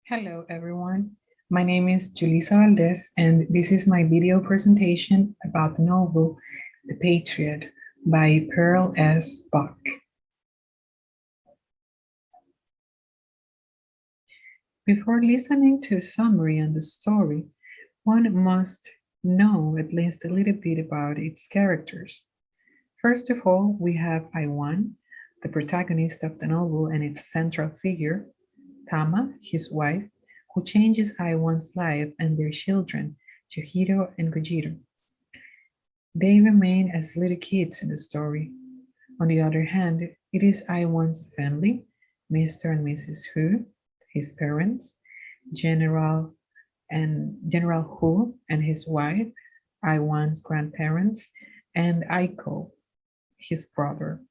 Hello, everyone. My name is Yulissa Valdez, and this is my video presentation about the novel The Patriot by Pearl S. Buck. Before listening to a summary on the story, one must know at least a little bit about its characters. First of all, we have Iwan, the protagonist of the novel and its central figure, Tama, his wife, who changes Iwan's life and their children, Yohiro and Gojiro. They remain as little kids in the story. On the other hand, it is Iwan's family, Mr. and Mrs. Hu, his parents, General Hu and his wife, Iwan's grandparents, and Aiko, his brother.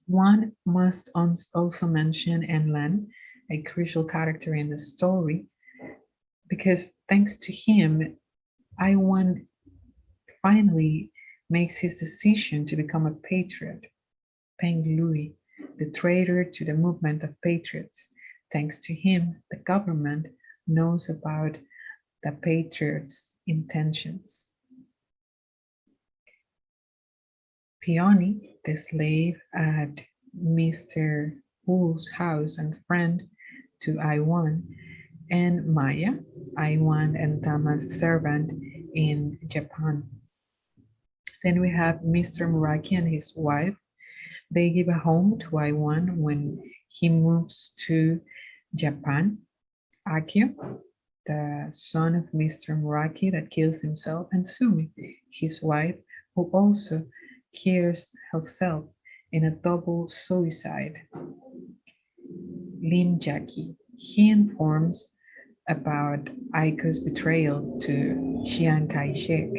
One must also mention Enlan, a crucial character in the story, because thanks to him, Iwan finally makes his decision to become a patriot. Peng Lui, the traitor to the movement of patriots. Thanks to him, the government knows about the patriots' intentions. Peony, the slave at Mr. Wu's house and friend to Iwan, and Maya, Iwan and Tama's servant in Japan. Then we have Mr. Muraki and his wife. They give a home to Iwan when he moves to Japan. Akio, the son of Mr. Muraki that kills himself, and Sumi, his wife, who also kills herself in a double suicide. Lin Jackie, he informs about Aiko's betrayal to Chiang Kai-shek.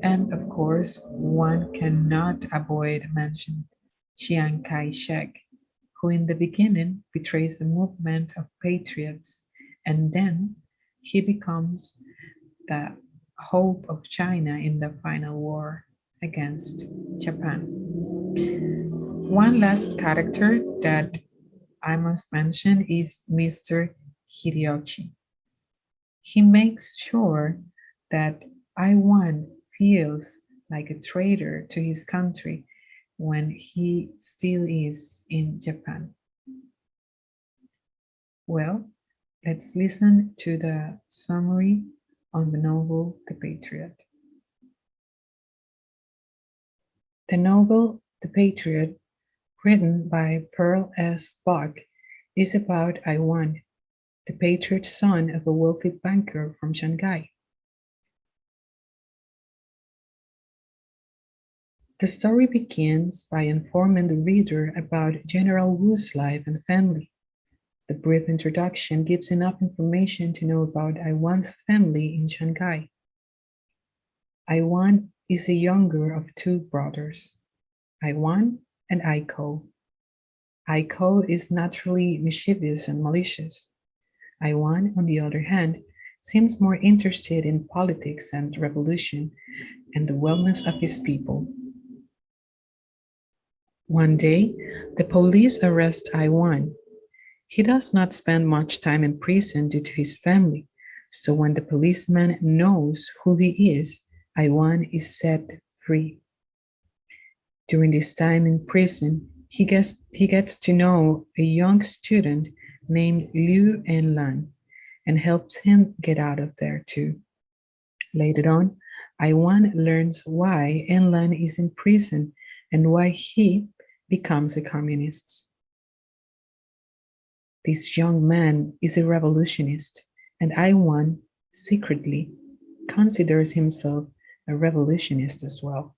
And of course, one cannot avoid mentioning Chiang Kai-shek, who in the beginning betrays the movement of patriots, and then he becomes the hope of China in the final war against Japan. One last character that I must mention is Mr. Hideyoshi. He makes sure that Iwan feels like a traitor to his country when he still is in Japan. Well, let's listen to the summary on the novel The Patriot. The novel The Patriot, written by Pearl S. Buck, is about Iwan, the patriot son of a wealthy banker from Shanghai. The story begins by informing the reader about General Wu's life and family. The brief introduction gives enough information to know about Iwan's family in Shanghai. Iwan is the younger of two brothers, Iwan and Aiko. Aiko is naturally mischievous and malicious. Iwan, on the other hand, seems more interested in politics and revolution and the wellness of his people. One day, the police arrest Iwan. He does not spend much time in prison due to his family, so when the policeman knows who he is, Iwan is set free. During this time in prison, he gets to know a young student named Liu Enlan and helps him get out of there too. Later on, Iwan learns why Enlan is in prison and why he becomes a communist. This young man is a revolutionist, and Iwan secretly considers himself a revolutionist as well.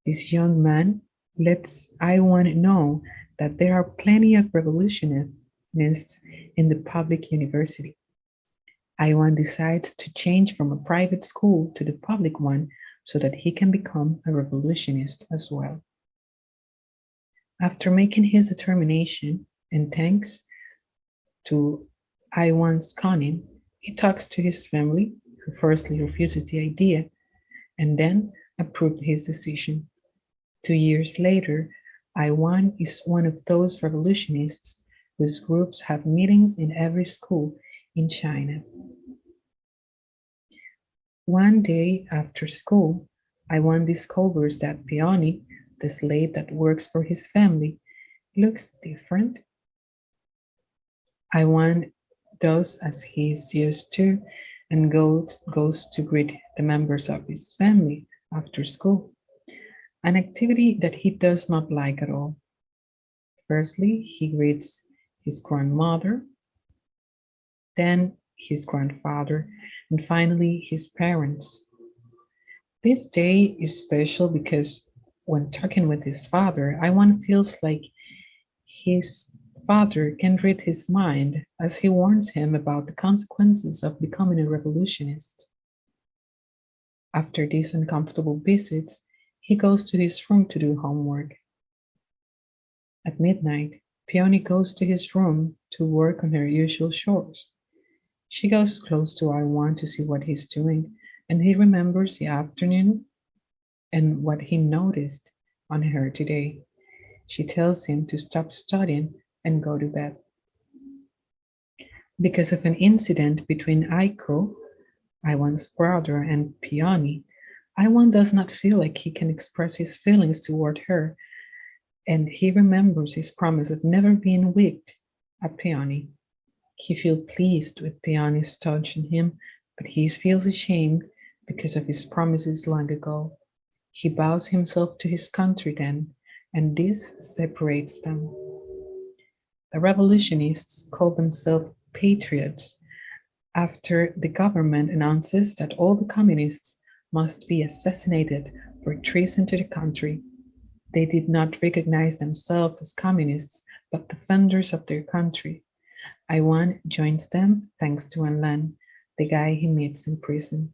This young man lets Iwan know that there are plenty of revolutionists in the public university. Iwan decides to change from a private school to the public one so that he can become a revolutionist as well. After making his determination, and thanks to Iwan's cunning, he talks to his family, who firstly refuses the idea, and then approved his decision. 2 years later, Iwan is one of those revolutionists whose groups have meetings in every school in China. One day after school, Iwan discovers that Peony, the slave that works for his family, looks different. Iwan does as he is used to and goes to greet the members of his family after school, an activity that he does not like at all. Firstly, he greets his grandmother, then his grandfather, and finally his parents. This day is special because when talking with his father, Iwan feels like his father can read his mind as he warns him about the consequences of becoming a revolutionist. After these uncomfortable visits, he goes to his room to do homework. At midnight, Peony goes to his room to work on her usual chores. She goes close to Iwan to see what he's doing, and he remembers the afternoon and what he noticed on her today. She tells him to stop studying and go to bed. Because of an incident between Aiko, Iwan's brother, and Peony, Iwan does not feel like he can express his feelings toward her, and he remembers his promise of never being wicked at Peony. He feels pleased with Peony's touch on him, but he feels ashamed because of his promises long ago. He vows himself to his country then, and this separates them. The revolutionists call themselves Patriots after the government announces that all the communists must be assassinated for treason to the country. They did not recognize themselves as communists, but defenders of their country. Iwan joins them thanks to Enlan, the guy he meets in prison.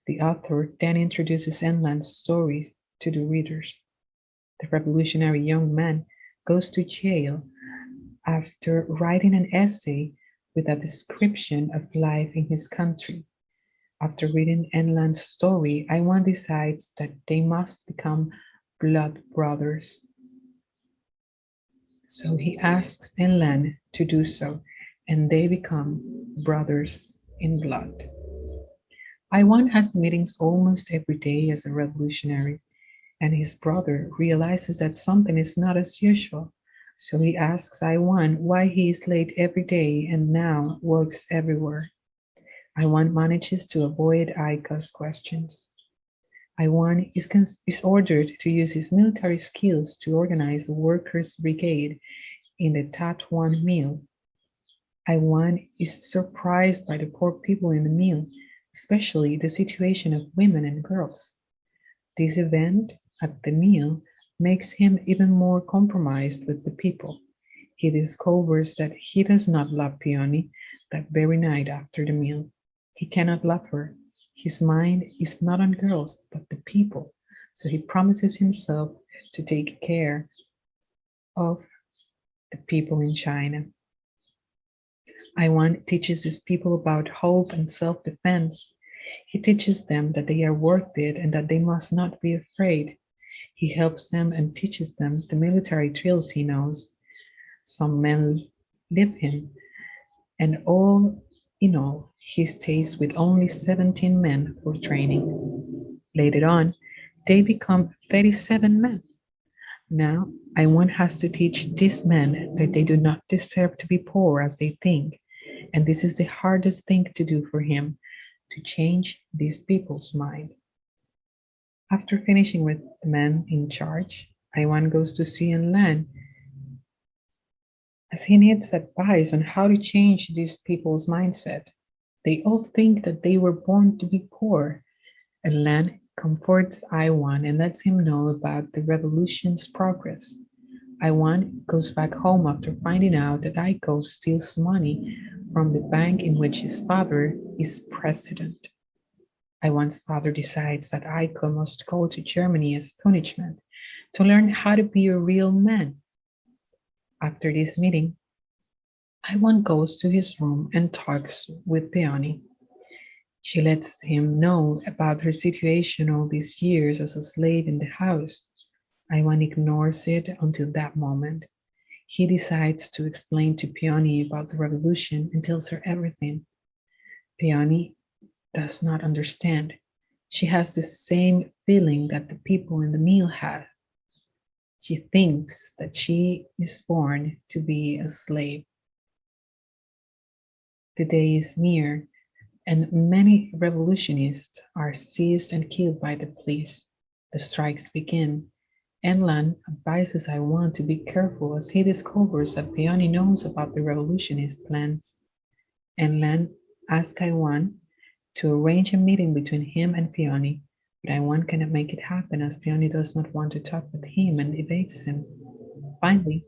The author then introduces Enlan's stories to the readers. The revolutionary young man goes to jail after writing an essay with a description of life in his country. After reading Enlan's story, Iwan decides that they must become blood brothers. So he asks Enlan to do so, and they become brothers in blood. Iwan has meetings almost every day as a revolutionary, and his brother realizes that something is not as usual. So he asks Iwan why he is late every day and now walks everywhere. Iwan manages to avoid Aika's questions. Iwan is ordered to use his military skills to organize a workers' brigade in the Tatuan mill. Iwan is surprised by the poor people in the mill, especially the situation of women and girls. This event at the mill makes him even more compromised with the people. He discovers that he does not love Peony that very night after the meal. He cannot love her. His mind is not on girls, but the people. So he promises himself to take care of the people in China. Iwan teaches these people about hope and self-defense. He teaches them that they are worth it and that they must not be afraid. He helps them and teaches them the military drills he knows. Some men leave him, and all in all, he stays with only 17 men for training. Later on, they become 37 men. Now, Iwan has to teach these men that they do not deserve to be poor as they think, and this is the hardest thing to do for him, to change these people's mind. After finishing with the man in charge, Iwan goes to see Enlan as he needs advice on how to change these people's mindset. They all think that they were born to be poor. Enlan comforts Iwan and lets him know about the revolution's progress. Iwan goes back home after finding out that Aiko steals money from the bank in which his father is president. Iwan's father decides that Aiko must go to Germany as punishment to learn how to be a real man. After this meeting, Iwan goes to his room and talks with Peony. She lets him know about her situation all these years as a slave in the house. Iwan ignores it until that moment. He decides to explain to Peony about the revolution and tells her everything. Peony does not understand. She has the same feeling that the people in the mill had. She thinks that she is born to be a slave. The day is near, and many revolutionists are seized and killed by the police. The strikes begin. Enlan advises Iwan to be careful as he discovers that Peony knows about the revolutionist plans. Enlan asks Iwan to arrange a meeting between him and Peony, but Iwan cannot make it happen as Peony does not want to talk with him and evades him. Finally,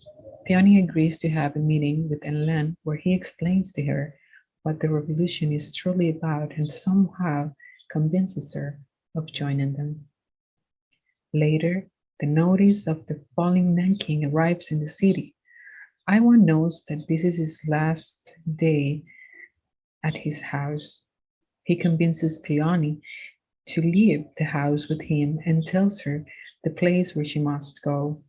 Peony agrees to have a meeting with Enlan where he explains to her what the revolution is truly about and somehow convinces her of joining them. Later, the notice of the falling Nanking arrives in the city. Iwan knows that this is his last day at his house. He convinces Peony to leave the house with him and tells her the place where she must go.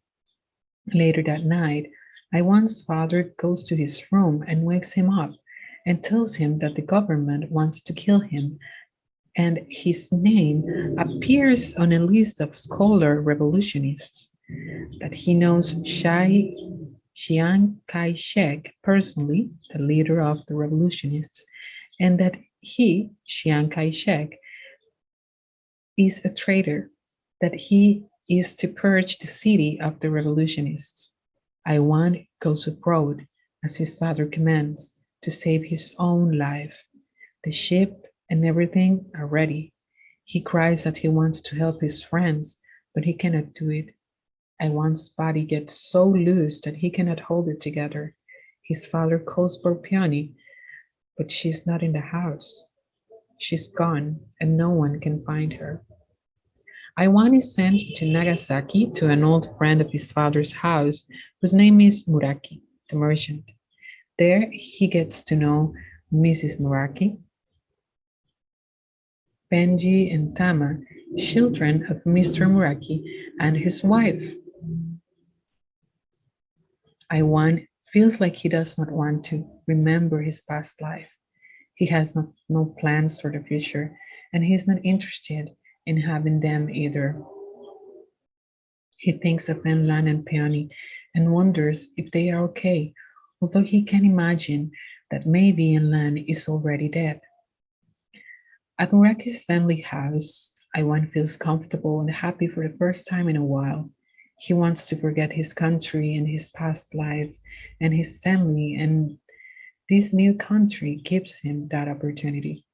Later that night, Iwan's father goes to his room and wakes him up and tells him that the government wants to kill him, and his name appears on a list of scholar revolutionists, that he knows Chiang Kai-shek personally, the leader of the revolutionists, and that he, Chiang Kai-shek, is a traitor, that he is to purge the city of the revolutionists. Iwan goes abroad, as his father commands, to save his own life. The ship and everything are ready. He cries that he wants to help his friends, but he cannot do it. Iwan's body gets so loose that he cannot hold it together. His father calls for Peony, but she's not in the house. She's gone, and no one can find her. Iwan is sent to Nagasaki to an old friend of his father's house, whose name is Muraki, the merchant. There he gets to know Mrs. Muraki, Benji and Tama, children of Mr. Muraki and his wife. Iwan feels like he does not want to remember his past life. He has no plans for the future, and he's not interested in having them either. He thinks of Enlan and Peony and wonders if they are okay, although he can imagine that maybe Enlan is already dead. At Muraki's family house, Iwan feels comfortable and happy for the first time in a while. He wants to forget his country and his past life and his family, and this new country gives him that opportunity.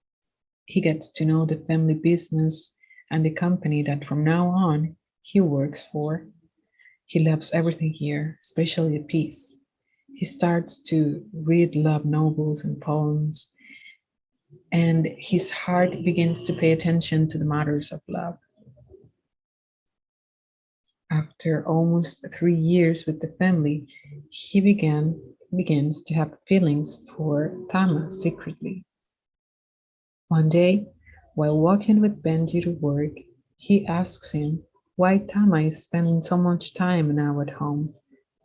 He gets to know the family business and the company that from now on he works for. He loves everything here, especially the peace. He starts to read love novels and poems, and his heart begins to pay attention to the matters of love. After almost 3 years with the family, he begins to have feelings for Tama secretly. One day, while walking with Benji to work, he asks him why Tama is spending so much time now at home.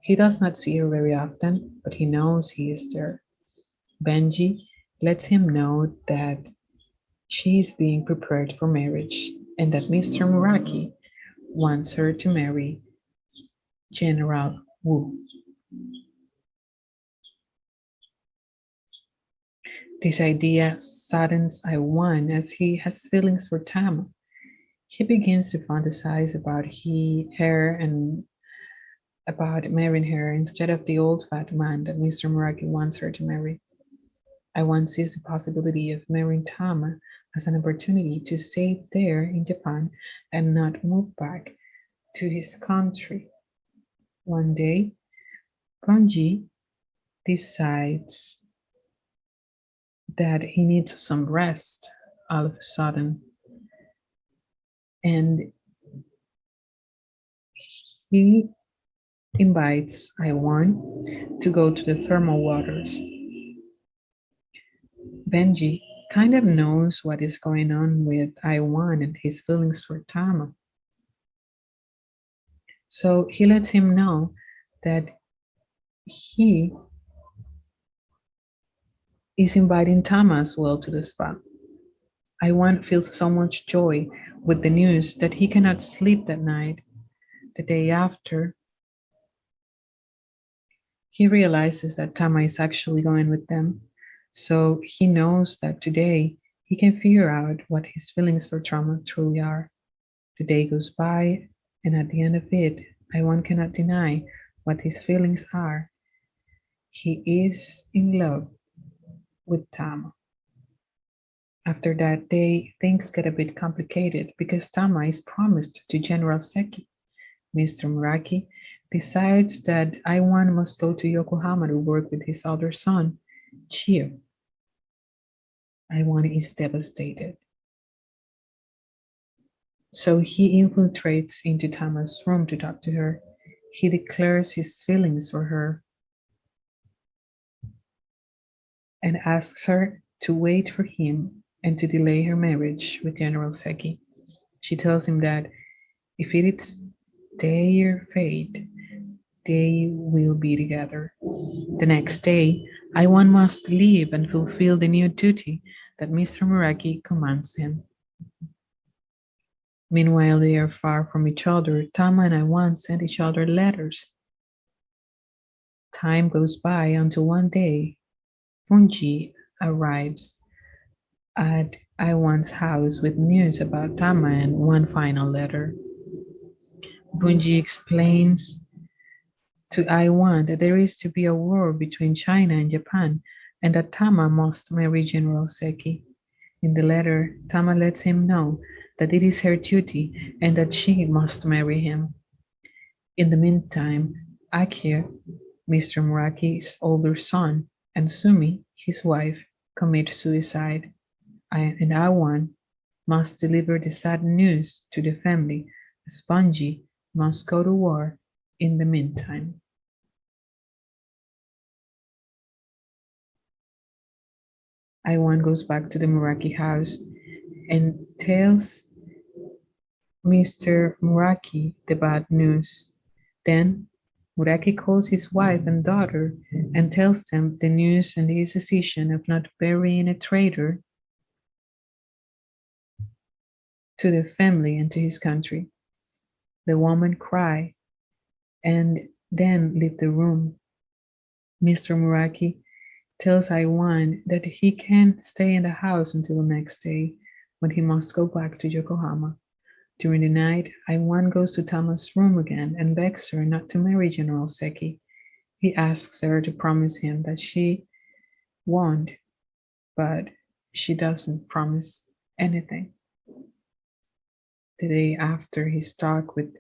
He does not see her very often, but he knows he is there. Benji lets him know that she is being prepared for marriage and that Mr. Muraki wants her to marry General Wu. This idea saddens Iwan as he has feelings for Tama. He begins to fantasize about her and about marrying her instead of the old fat man that Mr. Muraki wants her to marry. Iwan sees the possibility of marrying Tama as an opportunity to stay there in Japan and not move back to his country. One day, Kanji decides that he needs some rest all of a sudden, and he invites Iwan to go to the thermal waters. Benji kind of knows what is going on with Iwan and his feelings for Tama. So he lets him know that he is inviting Tama as well to the spa. Iwan feels so much joy with the news that he cannot sleep that night. The day after, he realizes that Tama is actually going with them. So he knows that today he can figure out what his feelings for Tama truly are. The day goes by, and at the end of it, Iwan cannot deny what his feelings are. He is in love with Tama. After that day, things get a bit complicated because Tama is promised to General Seki. Mr. Muraki decides that Iwan must go to Yokohama to work with his other son, Chio. Iwan is devastated. So he infiltrates into Tama's room to talk to her. He declares his feelings for her and asks her to wait for him and to delay her marriage with General Seki. She tells him that if it is their fate, they will be together. The next day, Iwan must leave and fulfill the new duty that Mr. Muraki commands him. Meanwhile, they are far from each other. Tama and Iwan send each other letters. Time goes by until one day, Funji arrives at Iwan's house with news about Tama and one final letter. Bunji explains to Iwan that there is to be a war between China and Japan and that Tama must marry General Seki. In the letter, Tama lets him know that it is her duty and that she must marry him. In the meantime, Akio, Mr. Muraki's older son, and Sumi, his wife, commit suicide. And Iwan must deliver the sad news to the family as Bunji must go to war in the meantime. Iwan goes back to the Muraki house and tells Mr. Muraki the bad news. Then Muraki calls his wife and daughter and tells them the news and his decision of not burying a traitor to the family and to his country. The woman cry and then leave the room. Mr. Muraki tells Iwan that he can't stay in the house until the next day when he must go back to Yokohama. During the night, Iwan goes to Tama's room again and begs her not to marry General Seki. He asks her to promise him that she won't, but she doesn't promise anything. The day after his talk with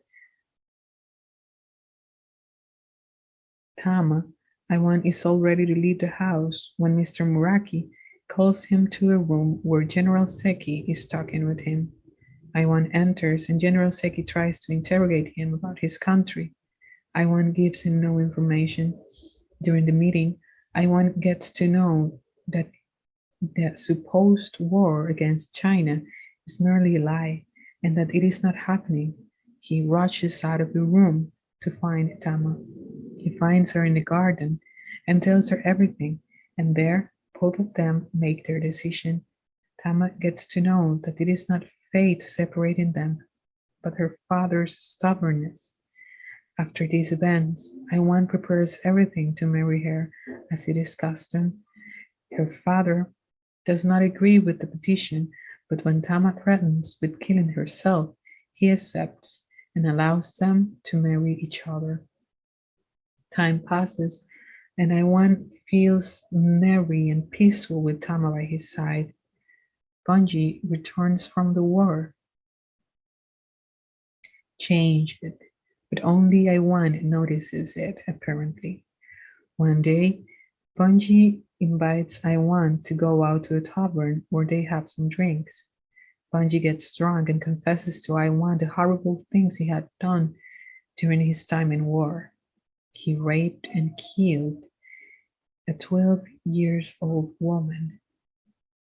Tama, Iwan is all ready to leave the house when Mr. Muraki calls him to a room where General Seki is talking with him. Iwan enters and General Seki tries to interrogate him about his country. Iwan gives him no information. During the meeting, Iwan gets to know that the supposed war against China is merely a lie and that it is not happening. He rushes out of the room to find Tama. He finds her in the garden and tells her everything, and there both of them make their decision. Tama gets to know that it is not fate separating them, but her father's stubbornness. After these events, Iwan prepares everything to marry her as it is custom. Her father does not agree with the petition, but when Tama threatens with killing herself, he accepts and allows them to marry each other. Time passes, and Iwan feels merry and peaceful with Tama by his side. Bunji returns from the war, changed, but only Iwan notices it, apparently. One day, Bunji invites Iwan to go out to a tavern where they have some drinks. Bunji gets drunk and confesses to Iwan the horrible things he had done during his time in war. He raped and killed a 12-year-old woman.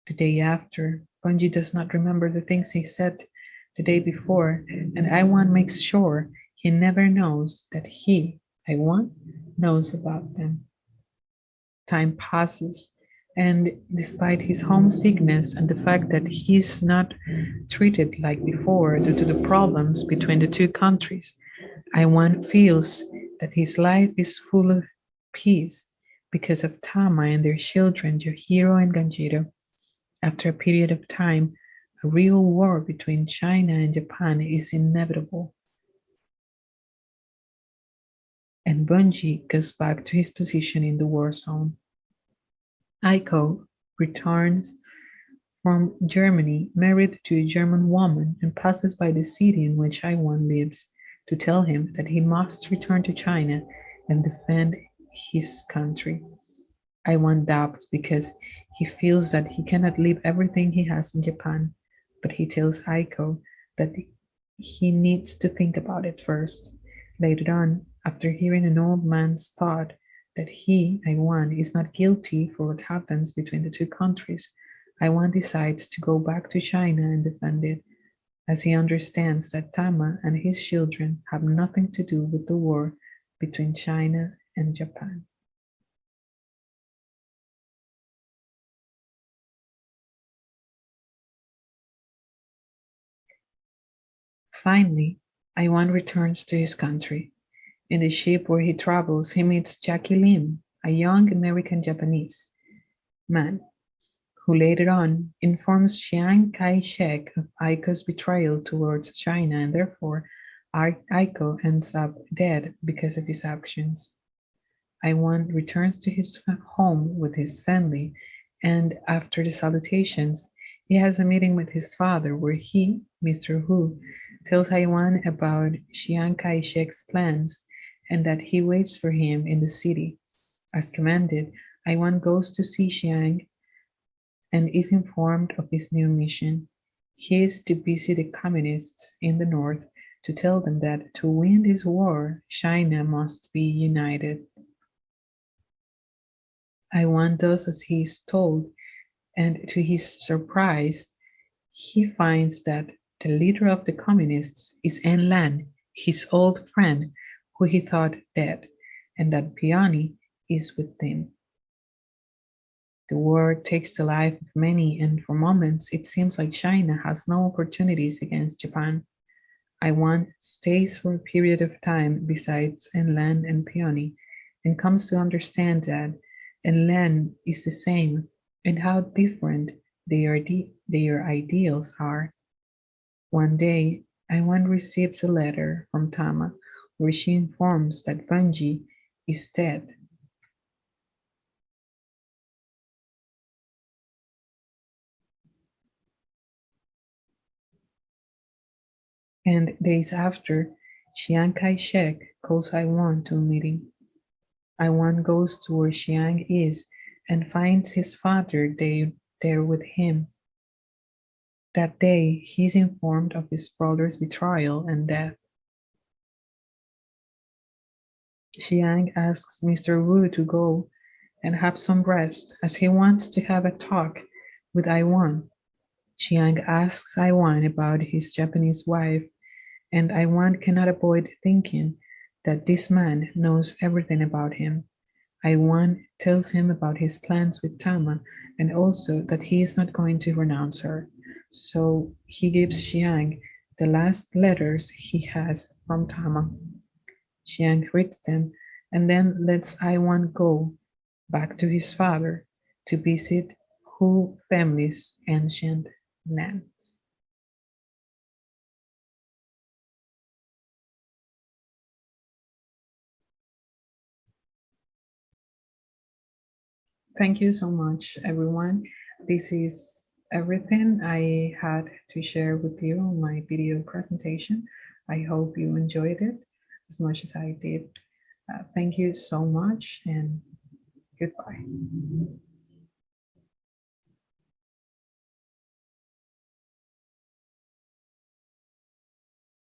The day after, Bunji does not remember the things he said the day before, and Iwan makes sure he never knows that he Iwan knows about them. Time passes, and despite his homesickness and the fact that he's not treated like before due to the problems between the two countries, Iwan feels that his life is full of peace because of Tama and their children, Yohiro and Ganjiro. After a period of time, a real war between China and Japan is inevitable, and Bunji goes back to his position in the war zone. Aiko returns from Germany, married to a German woman, and passes by the city in which Iwan lives to tell him that he must return to China and defend his country. Iwan doubts because he feels that he cannot leave everything he has in Japan, but he tells Aiko that he needs to think about it first. Later on, after hearing an old man's thought that he, Iwan, is not guilty for what happens between the two countries, Iwan decides to go back to China and defend it, as he understands that Tama and his children have nothing to do with the war between China and Japan. Finally, Iwan returns to his country. In the ship where he travels, he meets Jackie Lim, a young American-Japanese man, who later on informs Chiang Kai-shek of Aiko's betrayal towards China, and therefore Aiko ends up dead because of his actions. Iwan returns to his home with his family, and after the salutations, he has a meeting with his father where he, Mr. Hu, tells Iwan about Chiang Kai-shek's plans and that he waits for him in the city. As commanded, Iwan goes to see Chiang and is informed of his new mission. He is to visit the communists in the north to tell them that to win this war, China must be united. Iwan does as he is told, and to his surprise, he finds that the leader of the communists is En Lan, his old friend, who he thought dead, and that Peony is with them. The war takes the life of many, and for moments it seems like China has no opportunities against Japan. Iwan stays for a period of time besides Enlan and Peony, and comes to understand that Enlan is the same and how different their ideals are. One day, Iwan receives a letter from Tama where she informs that Bunji is dead. And days after, Chiang Kai-shek calls Iwan to a meeting. Iwan goes to where Chiang is and finds his father there with him. That day, he is informed of his brother's betrayal and death. Chiang asks Mr. Wu to go and have some rest as he wants to have a talk with Iwan. Chiang asks Iwan about his Japanese wife, and Iwan cannot avoid thinking that this man knows everything about him. Iwan tells him about his plans with Tama and also that he is not going to renounce her. So he gives Xiang the last letters he has from Tama. Xiang reads them and then lets Iwan go back to his father to visit Hu family's ancient lands. Thank you so much, everyone. This is everything I had to share with you on my video presentation. I hope you enjoyed it as much as I did. Thank you so much and goodbye.